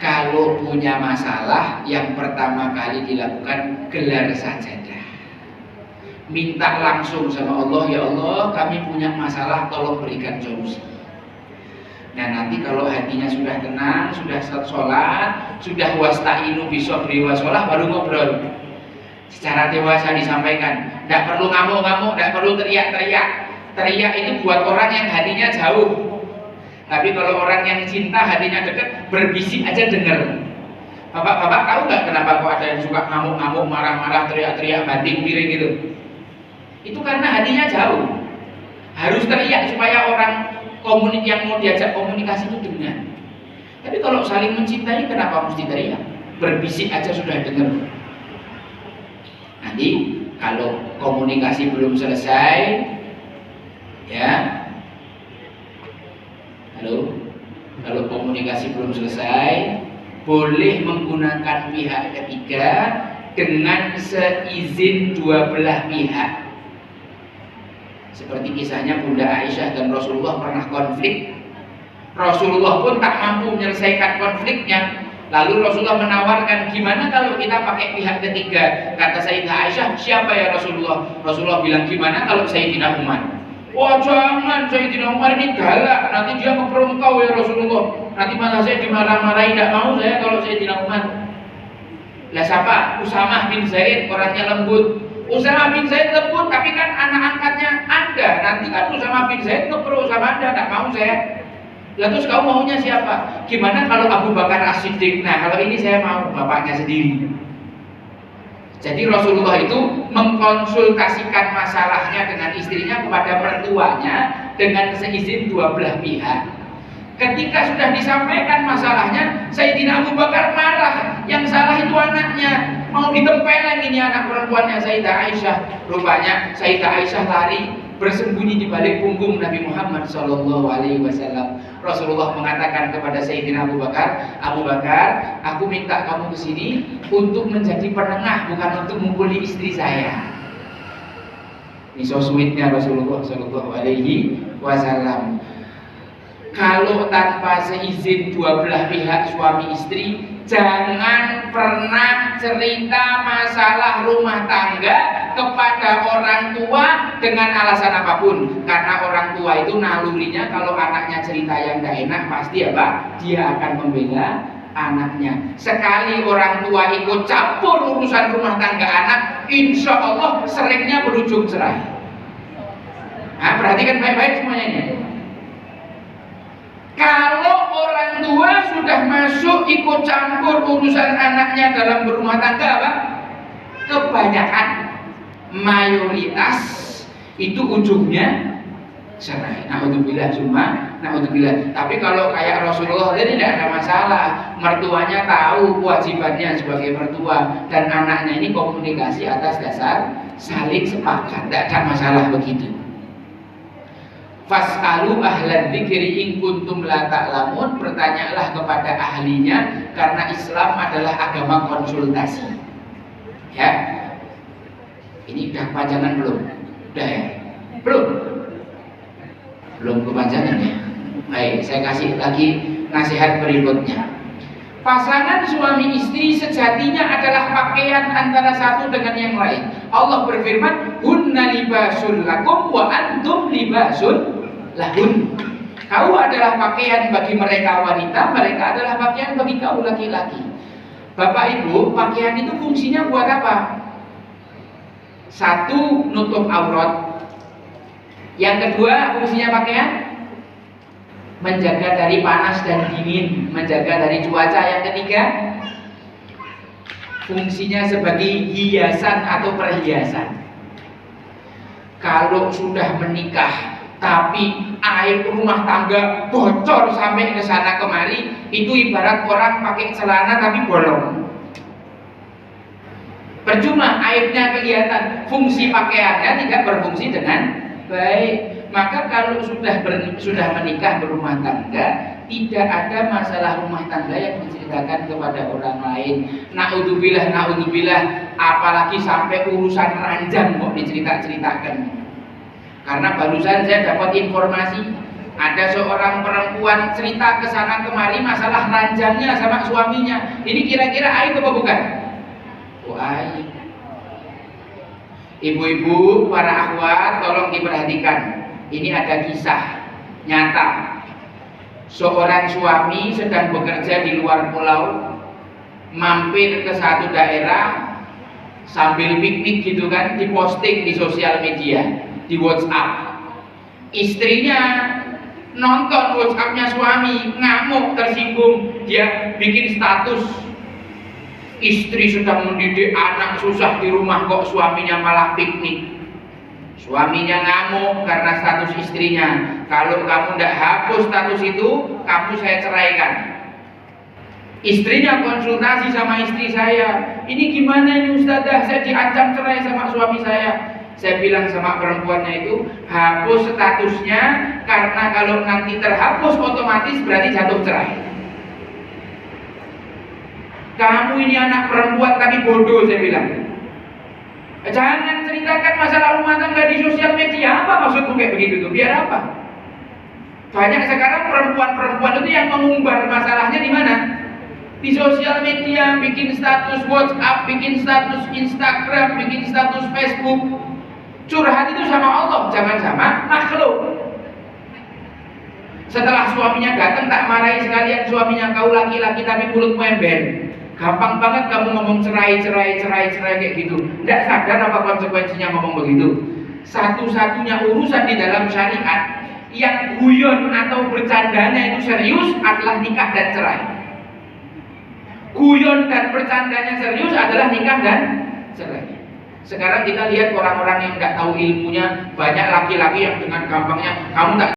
Kalau punya masalah, yang pertama kali dilakukan gelar sajadah. Minta langsung sama Allah, ya Allah kami punya masalah, tolong berikan solusi. Nah nanti kalau hatinya sudah tenang, sudah sholat, sudah wasta'inu bisobri wasolah, baru ngobrol. Secara dewasa disampaikan. Tidak perlu ngamuk-ngamuk, tidak perlu teriak-teriak. Teriak itu buat orang yang hatinya jauh. Tapi kalau orang yang cinta, hatinya dekat, berbisik aja dengar. Bapak-bapak tahu nggak kenapa kok ada yang suka ngamuk-ngamuk, marah-marah, teriak-teriak, banting piring gitu? Itu karena hatinya jauh. Harus teriak supaya orang yang mau diajak komunikasi itu dengar. Tapi kalau saling mencintai, kenapa mesti teriak? Berbisik aja sudah dengar. Nanti kalau komunikasi belum selesai, ya. Kalau komunikasi belum selesai, boleh menggunakan pihak ketiga dengan seizin dua belah pihak. Seperti kisahnya Bunda Aisyah dan Rasulullah pernah konflik. Rasulullah pun tak mampu menyelesaikan konfliknya. Lalu Rasulullah menawarkan, gimana kalau kita pakai pihak ketiga? Kata Sayyidah Aisyah, siapa ya Rasulullah? Rasulullah bilang, gimana kalau Sayyidina Umar? Wah jangan, Sayyidina Umar ini galak, nanti dia memperungkau ya Rasulullah. Nanti malah saya dimarah-marahi, tidak mau saya kalau Sayyidina Umar. Lah siapa? Usamah bin Zaid, orangnya lembut. Usamah bin Zaid lembut, tapi kan anak angkatnya Anda. Nanti kan Usamah bin Zaid ngeper sama Anda, tidak mau saya. Lah terus kamu maunya siapa? Gimana kalau Abu Bakar As-Siddiq? Nah kalau ini saya mau, bapaknya sendiri. Jadi Rasulullah itu mengkonsultasikan masalahnya dengan istrinya kepada mertuanya dengan seizin dua belah pihak. Ketika sudah disampaikan masalahnya, Sayyidina Abu Bakar marah. Yang salah itu anaknya. Mau ditempeleng ini anak perempuannya Sayyidah Aisyah. Rupanya Sayyidah Aisyah lari bersembunyi di balik punggung Nabi Muhammad SAW. Rasulullah mengatakan kepada Sayyidina Abu Bakar, aku minta kamu ke sini untuk menjadi penengah, bukan untuk memukuli istri saya. Ini so sweetnya Rasulullah SAW. Kalau tanpa seizin dua belah pihak suami istri, jangan pernah cerita masalah rumah tangga kepada orang tua dengan alasan apapun. Karena orang tua itu nalurinya kalau anaknya cerita yang gak enak, pasti apa? Dia akan membela anaknya. Sekali orang tua ikut campur urusan rumah tangga anak, insya Allah seringnya berujung cerai. Nah, perhatikan baik-baik semuanya ini. Kalau orang tua sudah masuk ikut campur urusan anaknya dalam berumah tangga, apa? Kebanyakan, mayoritas itu ujungnya cerai. Na'udzubillah cuma, na'udzubillah. Tapi kalau kayak Rasulullah ini tidak ada masalah. Mertuanya tahu kewajibannya sebagai mertua dan anaknya ini komunikasi atas dasar saling sepakat. Tidak ada masalah begitu. Fas'alu ahlan dzikri in kuntum la ta'lamun, bertanyalah kepada ahlinya karena Islam adalah agama konsultasi. Ya. Ini udah kepanjangan belum? Udah ya? Belum kepanjangan ya? Baik, saya kasih lagi nasihat berikutnya. Pasangan suami istri sejatinya adalah pakaian antara satu dengan yang lain. Allah berfirman, "Hunna libasul lakum wa antum libasul lahun." Kau adalah pakaian bagi mereka wanita, mereka adalah pakaian bagi kau laki-laki. Bapak Ibu, pakaian itu fungsinya buat apa? Satu, nutup aurat. Yang kedua, fungsinya pakaian menjaga dari panas dan dingin, menjaga dari cuaca. Yang ketiga, fungsinya sebagai hiasan atau perhiasan. Kalau sudah menikah tapi air rumah tangga bocor sampai ke sana kemari, itu ibarat orang pakai celana tapi bolong. Percuma, airnya kelihatan, fungsi pakaiannya tidak berfungsi dengan baik. Maka kalau sudah menikah berumah tangga, tidak ada masalah rumah tangga yang diceritakan kepada orang lain. Na'udzubillah, apalagi sampai urusan ranjang kok diceritakan. Karena barusan saya dapat informasi Ada seorang perempuan cerita ke sana kemari masalah ranjangnya sama suaminya. Ini kira-kira aib apa bukan? Oh, aib. Ibu-ibu, para akhwat, tolong diperhatikan. Ini ada kisah nyata. Seorang suami sedang bekerja di luar pulau, mampir ke satu daerah sambil piknik gitu kan, diposting di sosial media, di WhatsApp. Istrinya nonton WhatsAppnya suami, ngamuk, tersinggung. Dia bikin status, istri sedang mendidik anak susah di rumah kok suaminya malah piknik. Suaminya ngamuk karena status istrinya. Kalau kamu tidak hapus status itu, kamu saya ceraikan. Istrinya konsultasi sama istri saya, ini gimana ini Ustazah, saya diancam cerai sama suami saya. Saya bilang sama perempuannya itu, hapus statusnya, karena kalau nanti terhapus otomatis berarti jatuh cerai. Kamu ini anak perempuan tapi bodoh, saya bilang. Jangan ceritakan masalah rumah tangga di sosial media. Apa maksudmu kayak begitu tuh? Biar apa? Banyak sekarang perempuan-perempuan itu yang mengumbar masalahnya di mana? Di sosial media, bikin status WhatsApp, bikin status Instagram, bikin status Facebook. Curhat itu sama Allah, jangan sama makhluk. Setelah suaminya datang, tak marahi sekalian suaminya, kau laki-laki tapi mulutmu ember. Gampang banget kamu ngomong cerai kayak gitu. Tidak sadar apa konsekuensinya ngomong begitu. Satu-satunya urusan di dalam syariat yang guyon atau bercandanya itu serius adalah nikah dan cerai. Guyon dan bercandanya serius adalah nikah dan cerai. Sekarang kita lihat orang-orang yang nggak tahu ilmunya, banyak laki-laki yang dengan gampangnya, kamu tak